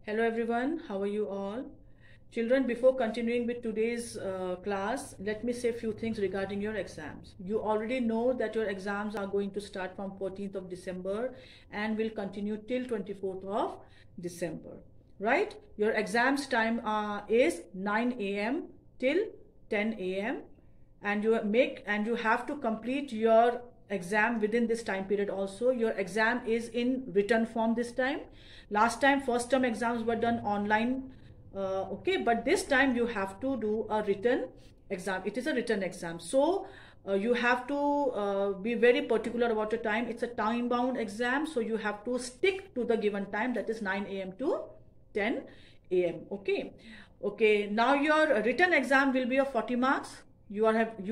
Hello everyone, how are you all? Children, before continuing with today's class, let me say a few things regarding your exams. You already know that your exams are going to start from 14th of December and will continue till 24th of December, right? Your exams time is 9 a.m. till 10 a.m. and you have to complete your exam within this time period. Also, your exam is in written form this time. Last time first term exams were done online, okay, but this time you have to do a written exam. It is a written exam, so you have to be very particular about your time. It's a time bound exam, so you have to stick to the given time, that is 9 a.m. to 10 a.m. Okay, now your written exam will be of 40 marks. You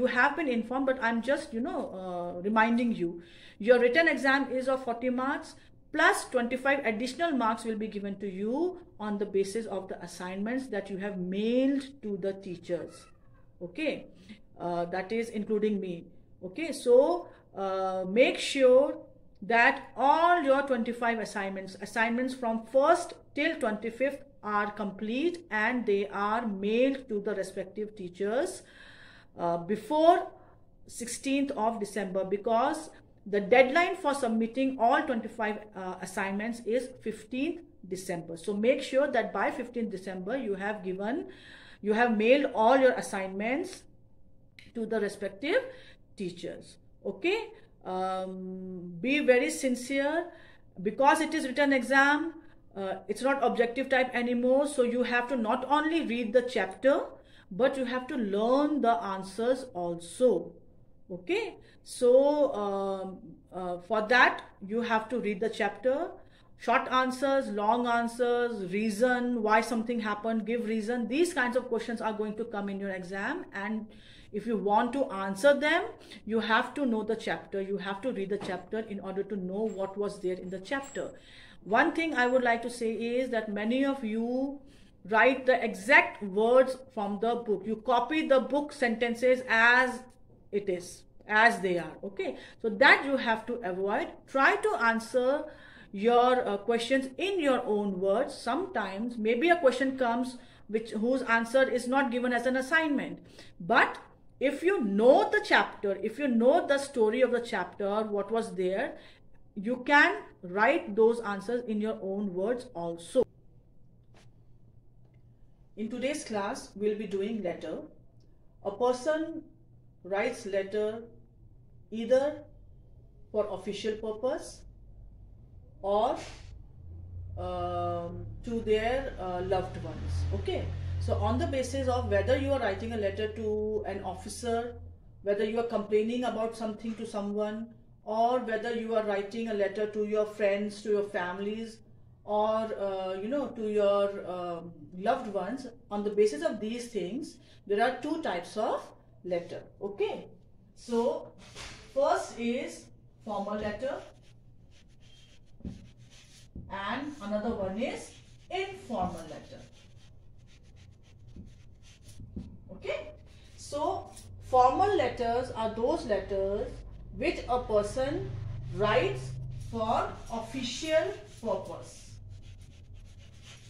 have been informed, but I'm just reminding you. Your written exam is of 40 marks plus 25 additional marks will be given to you on the basis of the assignments that you have mailed to the teachers. Okay, that is including me. Okay, so make sure that all your 25 assignments from 1st till 25th are complete and they are mailed to the respective teachers before 16th of December, because the deadline for submitting all 25 assignments is 15th December. So make sure that by 15th December you have mailed all your assignments to the respective teachers. Okay, be very sincere, because it is written exam. It's not objective type anymore, so you have to not only read the chapter, but you have to learn the answers also. Okay, so for that you have to read the chapter, short answers, long answers, reason why something happened, give reason. These kinds of questions are going to come in your exam, and if you want to answer them, you have to know the chapter. You have to read the chapter in order to know what was there in the chapter. One thing I would like to say is that many of you write the exact words from the book. You copy the book sentences as it is, as they are. Okay, so that you have to avoid. Try to answer your questions in your own words. Sometimes maybe a question comes whose answer is not given as an assignment, but if you know the chapter, if you know the story of the chapter, what was there, you can write those answers in your own words also. In today's class, we'll be doing letter. A person writes letter either for official purpose or to their loved ones. Okay, so on the basis of whether you are writing a letter to an officer, whether you are complaining about something to someone, or whether you are writing a letter to your friends, to your families, or to your loved ones, on the basis of these things, there are two types of letter. Okay, so first is formal letter and another one is informal letter. Okay, so formal letters are those letters which a person writes for official purpose.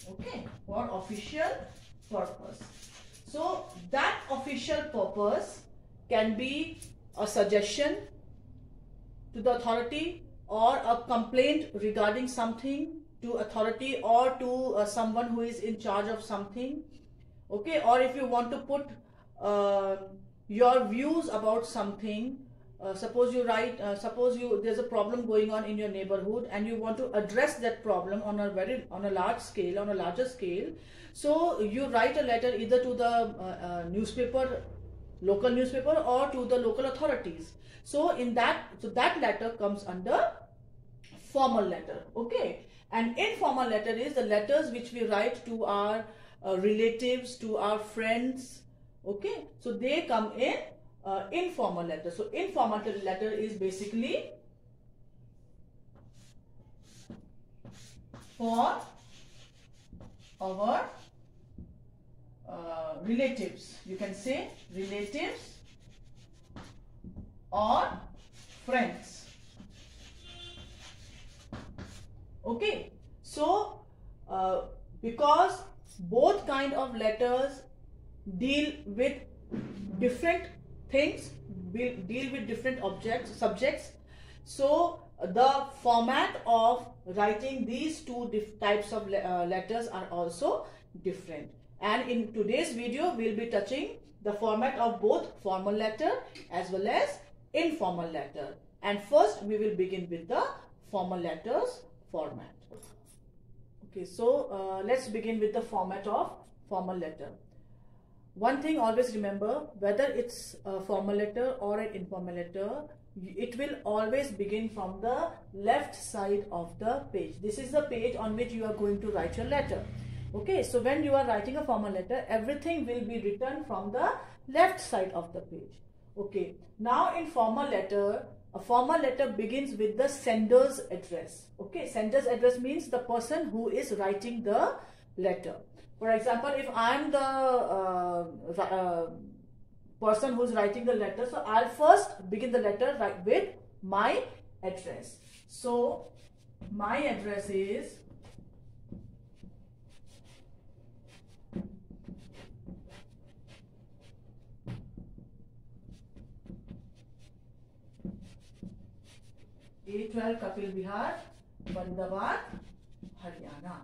Okay, for official purpose. So that official purpose can be a suggestion to the authority, or a complaint regarding something to authority, or to someone who is in charge of something. Okay, or if you want to put your views about something, suppose there's a problem going on in your neighborhood and you want to address that problem on a larger scale. So you write a letter either to the local newspaper, or to the local authorities. So that letter comes under formal letter. Okay, and informal letter is the letters which we write to our relatives, to our friends. Okay, so they come in informal letter. So informal letter is basically for our relatives. You can say relatives or friends. Okay, so because both kind of letters deal with different things, deal with different subjects. So the format of writing these two types of letters are also different. And in today's video, we'll be touching the format of both formal letter as well as informal letter. And first, we will begin with the formal letters format. Okay, so let's begin with the format of formal letter. One thing always remember, whether it's a formal letter or an informal letter, it will always begin from the left side of the page. This is the page on which you are going to write your letter. Okay, so when you are writing a formal letter, everything will be written from the left side of the page. Okay, now in formal letter, a formal letter begins with the sender's address. Okay, sender's address means the person who is writing the letter. For example, if I am the person who's writing the letter, so I'll first begin the letter with my address. So my address is A12 Kapil Vihar, Bandabad, Haryana.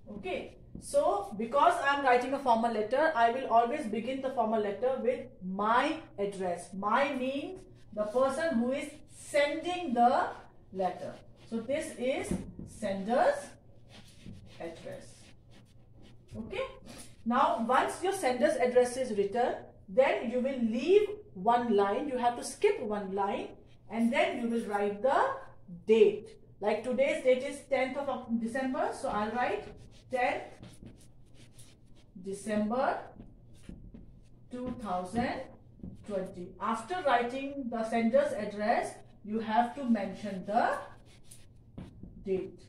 Okay, so because I am writing a formal letter, I will always begin the formal letter with my address. My means the person who is sending the letter. So this is sender's address. Okay, now once your sender's address is written, then you will leave one line. You have to skip one line and then you will write the date. Like today's date is 10th of December, so I'll write 10th December 2020. After writing the sender's address, you have to mention the date.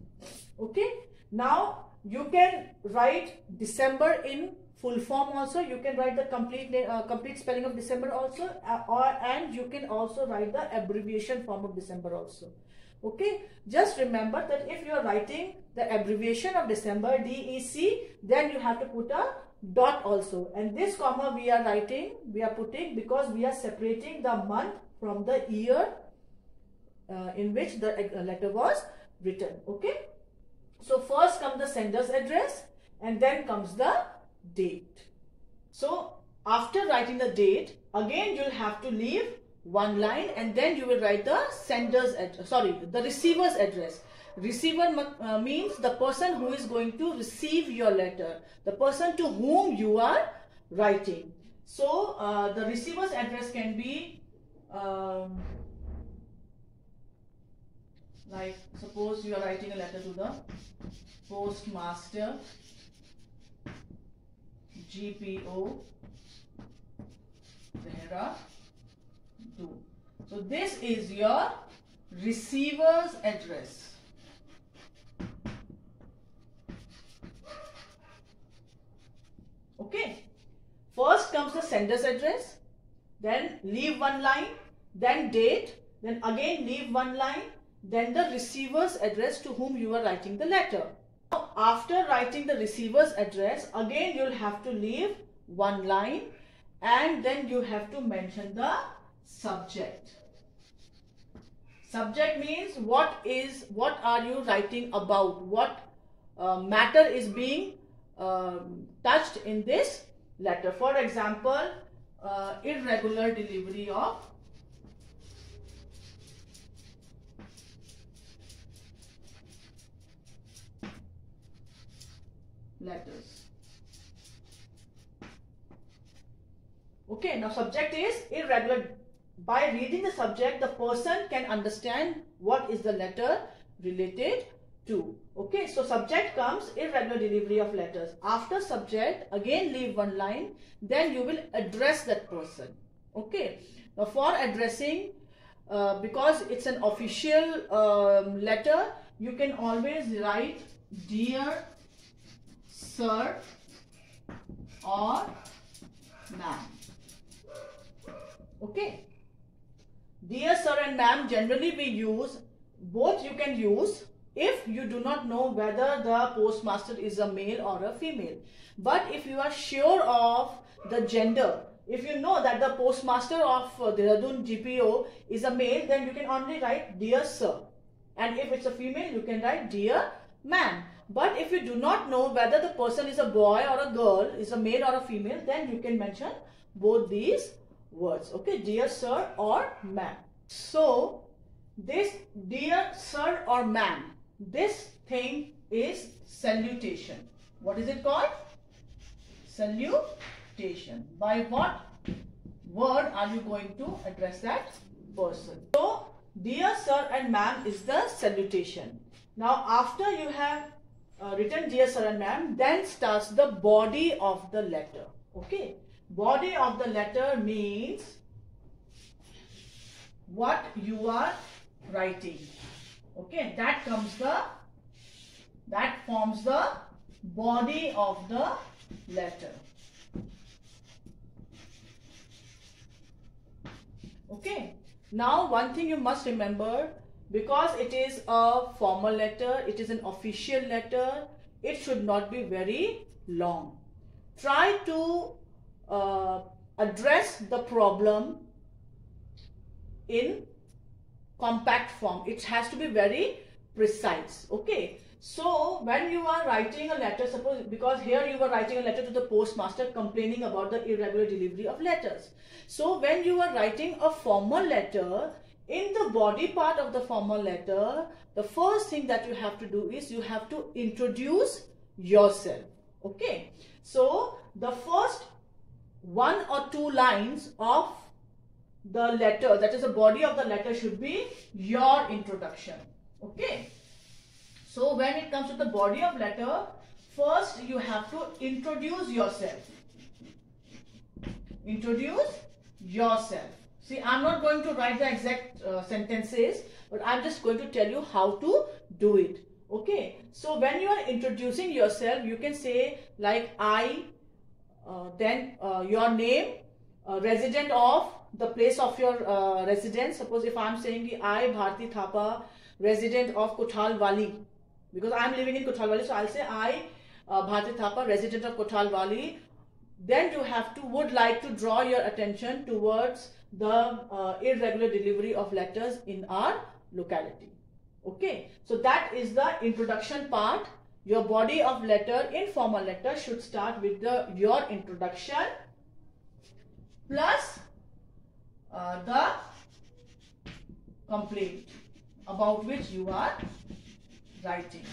Okay, now you can write December in full form also. You can write the complete spelling of December also, and you can also write the abbreviation form of December also. Okay, just remember that if you are writing the abbreviation of December, DEC, then you have to put a dot also. And this comma we are putting because we are separating the month from the year in which the letter was written. Okay, so first comes the sender's address and then comes the date. So after writing the date, again you'll have to leave one line and then you will write the the receiver's address. Receiver means the person who is going to receive your letter, the person to whom you are writing. So the receiver's address can be like, suppose you are writing a letter to the postmaster, GPO, Dehradun. So this is your receiver's address. Okay, first comes the sender's address, then leave one line, then date, then again leave one line, then the receiver's address to whom you are writing the letter. Now, after writing the receiver's address, again you'll have to leave one line and then you have to mention the subject. Subject means what are you writing about, what matter is being touched in this letter. For example, irregular delivery of letters. Okay, now subject is irregular. By reading the subject, the person can understand what is the letter related to. Okay, so subject comes irregular delivery of letters. After subject, again leave one line, then you will address that person. Okay, now for addressing, because it's an official letter, you can always write dear sir or ma'am. Okay, dear sir and ma'am, generally we use, both you can use if you do not know whether the postmaster is a male or a female. But if you are sure of the gender, if you know that the postmaster of Dehradun GPO is a male, then you can only write dear sir. And if it's a female, you can write dear ma'am. But if you do not know whether the person is a boy or a girl, is a male or a female, then you can mention both these words. Okay, dear sir or ma'am. So this dear sir or ma'am, this thing is salutation. What is it called? Salutation. By what word are you going to address that person? So dear sir and ma'am is the salutation. Now after you have written dear sir and ma'am, then starts the body of the letter. Okay, body of the letter means what you are writing. Okay, that forms the body of the letter. Okay, now one thing you must remember, because it is a formal letter, it is an official letter, it should not be very long. Try to address the problem in compact form. It has to be very precise. Okay, so when you are writing a letter, suppose, because here you are writing a letter to the postmaster complaining about the irregular delivery of letters. So when you are writing a formal letter, in the body part of the formal letter, the first thing that you have to do is you have to introduce yourself. Okay, so the first 1 or 2 lines of the letter, that is the body of the letter, should be your introduction. Okay, so when it comes to the body of letter, first you have to introduce yourself. Introduce yourself. See, I'm not going to write the exact sentences, but I'm just going to tell you how to do it. Okay, so when you are introducing yourself, you can say like I, then your name, resident of the place of your residence. Suppose if I'm saying I, Bharti Thapa, resident of Kothalwali, because I'm living in Kothalwali, so I'll say I, Bharti Thapa, resident of Kothalwali. Then you have to, would like to draw your attention towards the irregular delivery of letters in our locality. Okay, so that is the introduction part. Your body of letter in formal letter should start with your introduction plus the complaint about which you are writing.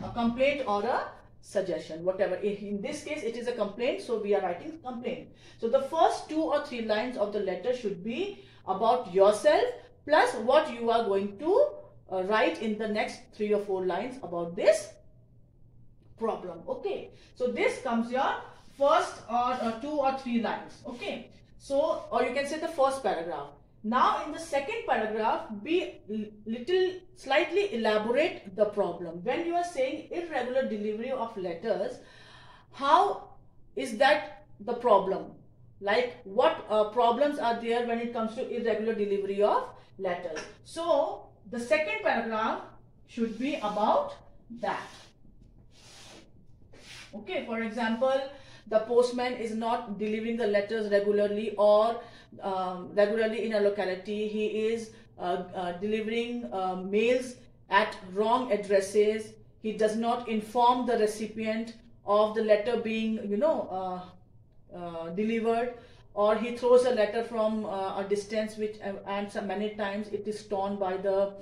A complaint or a suggestion, whatever. In this case, it is a complaint, so we are writing complaint. So the first 2 or 3 lines of the letter should be about yourself plus what you are going to write in the next 3 or 4 lines about this problem. Okay, so this comes your first or 2 or 3 lines. Okay, so, or you can say the first paragraph. Now in the second paragraph, be slightly elaborate the problem. When you are saying irregular delivery of letters, how is that the problem? Like what problems are there when it comes to irregular delivery of letters? So the second paragraph should be about that. Okay, for example, the postman is not delivering the letters regularly, or regularly in a locality. He is delivering mails at wrong addresses. He does not inform the recipient of the letter being, delivered, or he throws a letter from a distance, which and so many times it is torn by the,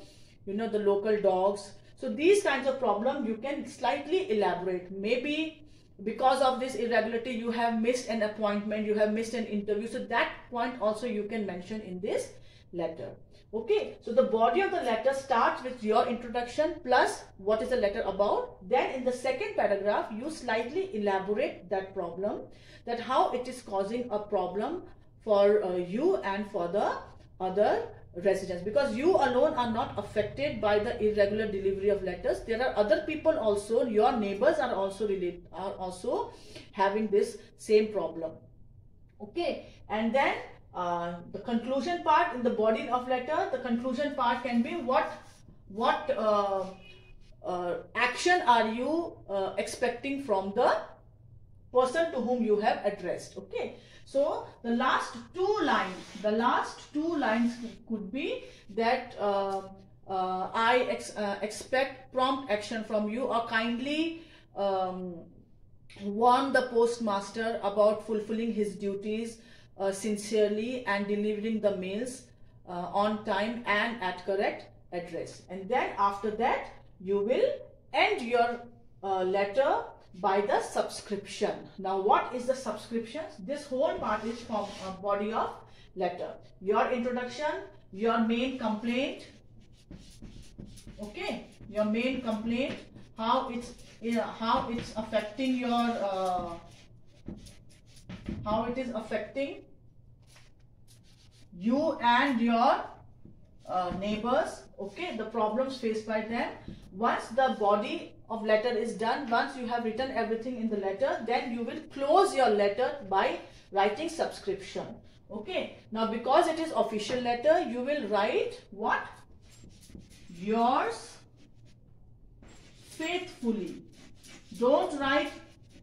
the local dogs. So these kinds of problems you can slightly elaborate. Maybe because of this irregularity you have missed an appointment, you have missed an interview, so that point also you can mention in this letter. Okay, so the body of the letter starts with your introduction plus what is the letter about. Then in the second paragraph you slightly elaborate that problem, that how it is causing a problem for you and for the other residents, because you alone are not affected by the irregular delivery of letters. There are other people also, your neighbors are also having this same problem. Okay, and then the conclusion part in the body of letter, the conclusion part can be what action are you expecting from the person to whom you have addressed. Okay, so the last two lines could be that I expect prompt action from you, or kindly warn the postmaster about fulfilling his duties sincerely and delivering the mails on time and at correct address. And then after that you will end your letter by the subscription. Now what is the subscription? This whole part is from body of letter. Your introduction, your main complaint, okay, your main complaint, how it's affecting your how it is affecting you and your neighbors, okay, the problems faced by them. Once the body of letter is done, once you have written everything in the letter, then you will close your letter by writing subscription. Okay, now because it is official letter, you will write what? Yours faithfully. Don't write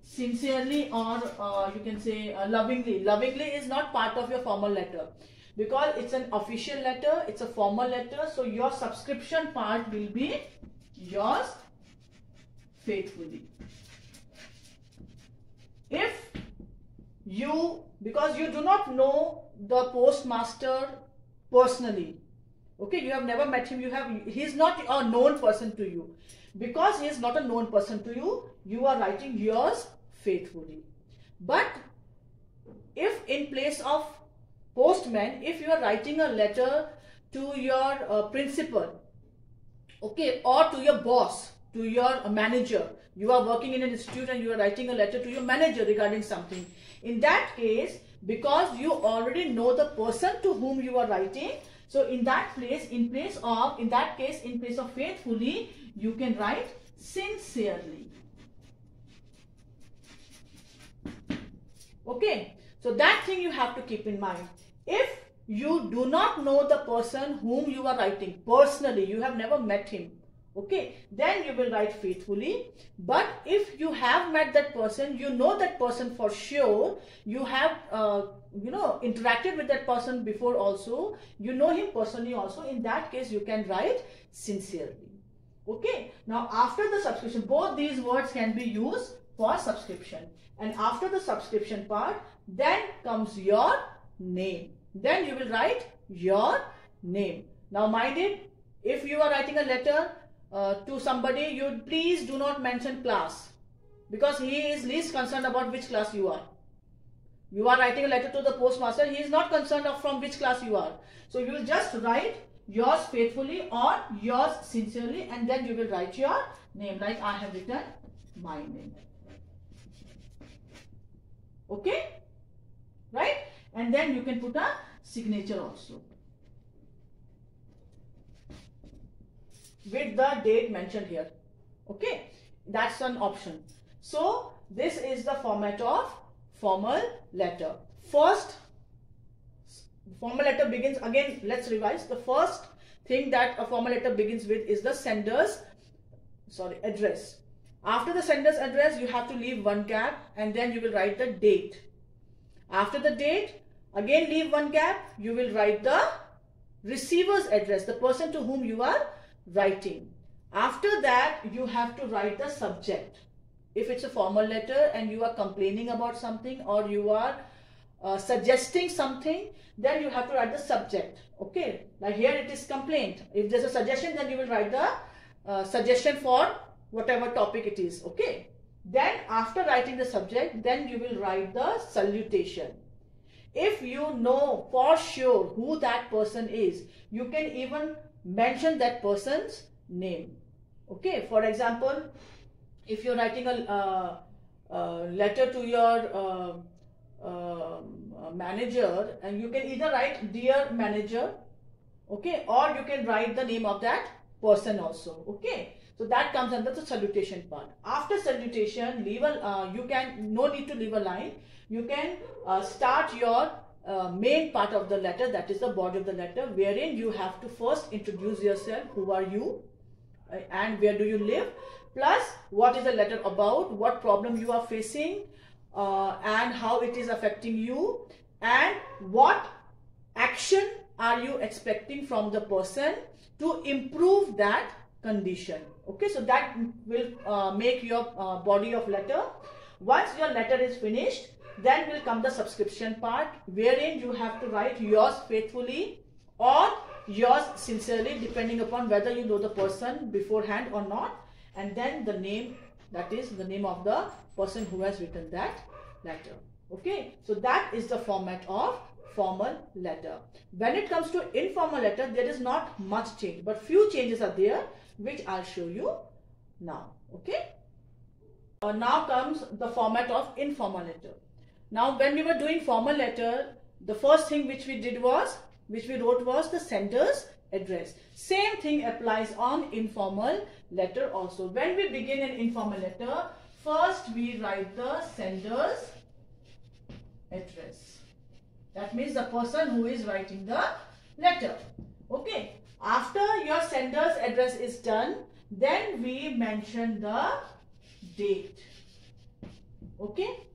sincerely, or you can say lovingly. Lovingly is not part of your formal letter, because it's an official letter, it's a formal letter. So your subscription part will be yours faithfully. If you, because you do not know the postmaster personally, okay, you have never met him, he is not a known person to you. Because he is not a known person to you, you are writing yours faithfully. But if in place of postman, if you are writing a letter to your principal, okay, or to your boss, to your manager, you are working in an institute and you are writing a letter to your manager regarding something, in that case, because you already know the person to whom you are writing, so in that place, in place of faithfully, you can write sincerely. Okay, so that thing you have to keep in mind. If you do not know the person whom you are writing personally, you have never met him, okay, then you will write faithfully. But if you have met that person, you know that person for sure, you have interacted with that person before also, you know him personally also, in that case you can write sincerely. Okay, now after the subscription, both these words can be used for subscription, and after the subscription part, then comes your name. Then you will write your name. Now mind it, if you are writing a letter to somebody, you please do not mention class, because he is least concerned about which class you are. You are writing a letter to the postmaster, he is not concerned of from which class you are. So you will just write yours faithfully or yours sincerely, and then you will write your name, like I have written my name. Okay, right? And then you can put a signature also with the date mentioned here. Okay, that's an option. So this is the format of formal letter. First, formal letter begins, again let's revise. The first thing that a formal letter begins with is the sender's address. After the sender's address, you have to leave one gap, and then you will write the date. After the date, again leave one gap, you will write the receiver's address, the person to whom you are writing. After that, you have to write the subject. If it's a formal letter and you are complaining about something, or you are suggesting something, then you have to write the subject. Okay, like here it is complaint. If there's a suggestion, then you will write the suggestion for whatever topic it is. Okay, then after writing the subject, then you will write the salutation. If you know for sure who that person is, you can even mention that person's name. Okay, for example, if you're writing a letter to your manager, and you can either write dear manager, okay, or you can write the name of that person also. Okay, so that comes under the salutation part. After salutation, leave a no need to leave a line. You can start your main part of the letter, that is the body of the letter, wherein you have to first introduce yourself. Who are you? and where do you live, plus what is the letter about, what problem you are facing, and how it is affecting you, and what action are you expecting from the person to improve that condition. Okay, so that will make your body of letter. Once your letter is finished, then will come the subscription part, wherein you have to write yours faithfully or yours sincerely, depending upon whether you know the person beforehand or not, and then the name, that is the name of the person who has written that letter. Okay, so that is the format of formal letter. When it comes to informal letter, there is not much change, but few changes are there, which I'll show you now. Okay, now comes the format of informal letter. Now when we were doing formal letter, the first thing which we wrote was the sender's address. Same thing applies on informal letter also. When we begin an informal letter, first we write the sender's address. That means the person who is writing the letter. Okay. After your sender's address is done, then we mention the date. Okay.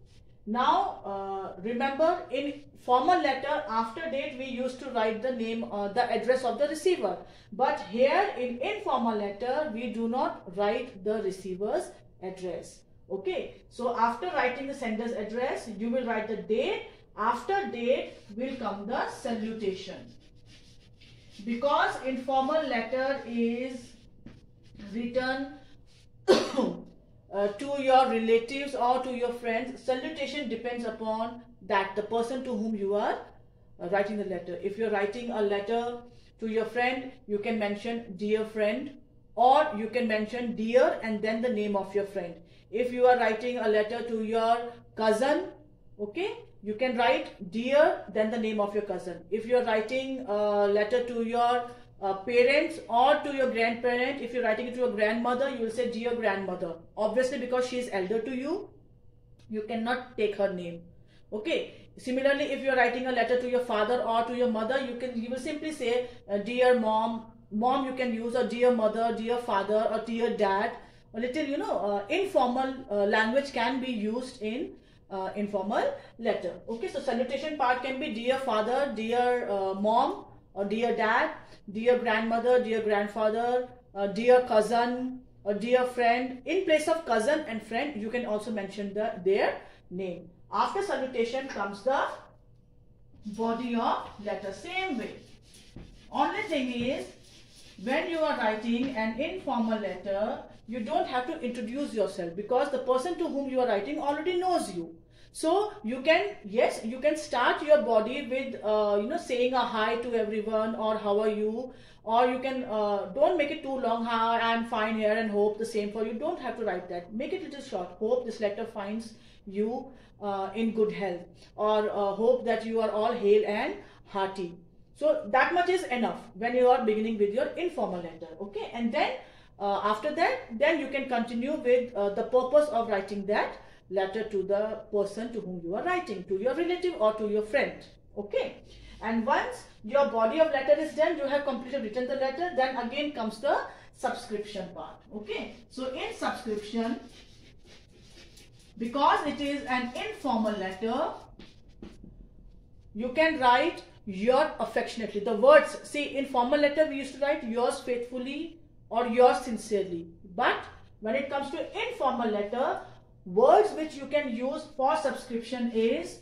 Now remember, in formal letter, after date we used to write the name, the address of the receiver. But here in informal letter, we do not write the receiver's address. Okay. So after writing the sender's address, you will write the date. After date will come the salutation. Because informal letter is written to your relatives or to your friends, salutation depends upon that the person to whom you are writing the letter. If you're writing a letter to your friend, you can mention dear friend, or you can mention dear and then the name of your friend. If you are writing a letter to your cousin, okay, you can write dear then the name of your cousin. If you are writing a letter to your parents or to your grandparent, if you're writing it to your grandmother, you will say dear grandmother. Obviously, because she is elder to you, you cannot take her name. Okay. Similarly, if you're writing a letter to your father or to your mother, you will simply say dear mom. Mom you can use, or dear mother, dear father, or dear dad. A little, informal language can be used in informal letter. Okay, so salutation part can be dear father, dear mom, or dear dad, dear grandmother, dear grandfather, dear cousin, or dear friend. In place of cousin and friend, you can also mention their name. After salutation comes the body of letter. Same way. Only thing is, when you are writing an informal letter, you don't have to introduce yourself, because the person to whom you are writing already knows you. So you can, yes, you can start your body with, saying a hi to everyone, or how are you, or you can, don't make it too long, hi, I'm fine here, and hope the same for you. Don't have to write that. Make it a little short. Hope this letter finds you in good health, or hope that you are all hale and hearty. So that much is enough when you are beginning with your informal letter. Okay, and then after that, then you can continue with the purpose of writing that letter to the person to whom you are writing, to your relative or to your friend. Okay, and once your body of letter is done, you have completely written the letter, then again comes the subscription part. Okay, so in subscription, because it is an informal letter, you can write your affectionately. The words, see, in formal letter we used to write yours faithfully or yours sincerely. But when it comes to informal letter, words which you can use for subscription is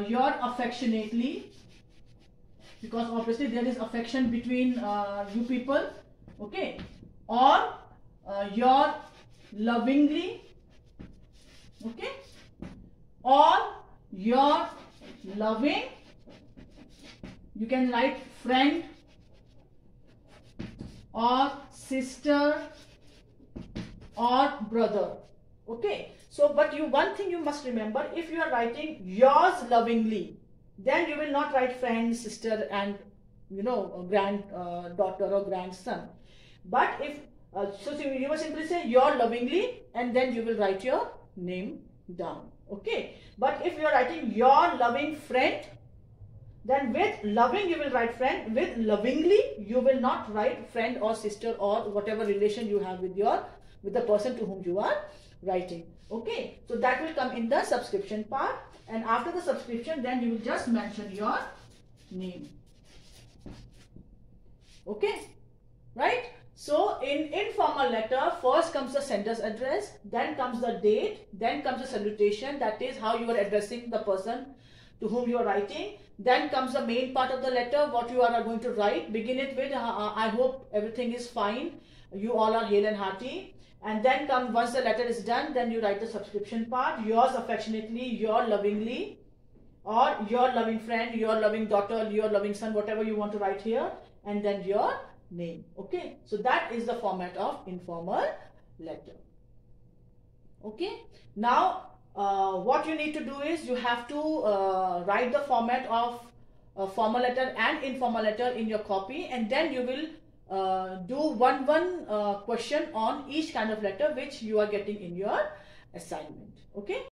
your affectionately, because obviously there is affection between you people. Okay, or your lovingly. Okay, or your loving. You can write friend or sister or brother. Okay, so but one thing you must remember, if you are writing yours lovingly, then you will not write friend, sister, and granddaughter or grandson. But if so you will simply say your lovingly, and then you will write your name down. Okay, but if you are writing your loving friend, Then with loving you will write friend. With lovingly you will not write friend or sister or whatever relation you have with the person to whom you are writing. Okay, so that will come in the subscription part, and after the subscription then you will just mention your name. Okay, right? So in informal letter, first comes the sender's address, then comes the date, then comes the salutation, that is how you are addressing the person to whom you are writing. Then comes the main part of the letter, what you are going to write. Begin it with I hope everything is fine, you all are hale and hearty. And then come, once the letter is done, then you write the subscription part. Yours affectionately, your lovingly, or your loving friend, your loving daughter, your loving son, whatever you want to write here, and then your name. Okay, so that is the format of informal letter. Okay, now what you need to do is you have to write the format of formal letter and informal letter in your copy, and then you will do one question on each kind of letter which you are getting in your assignment. Okay.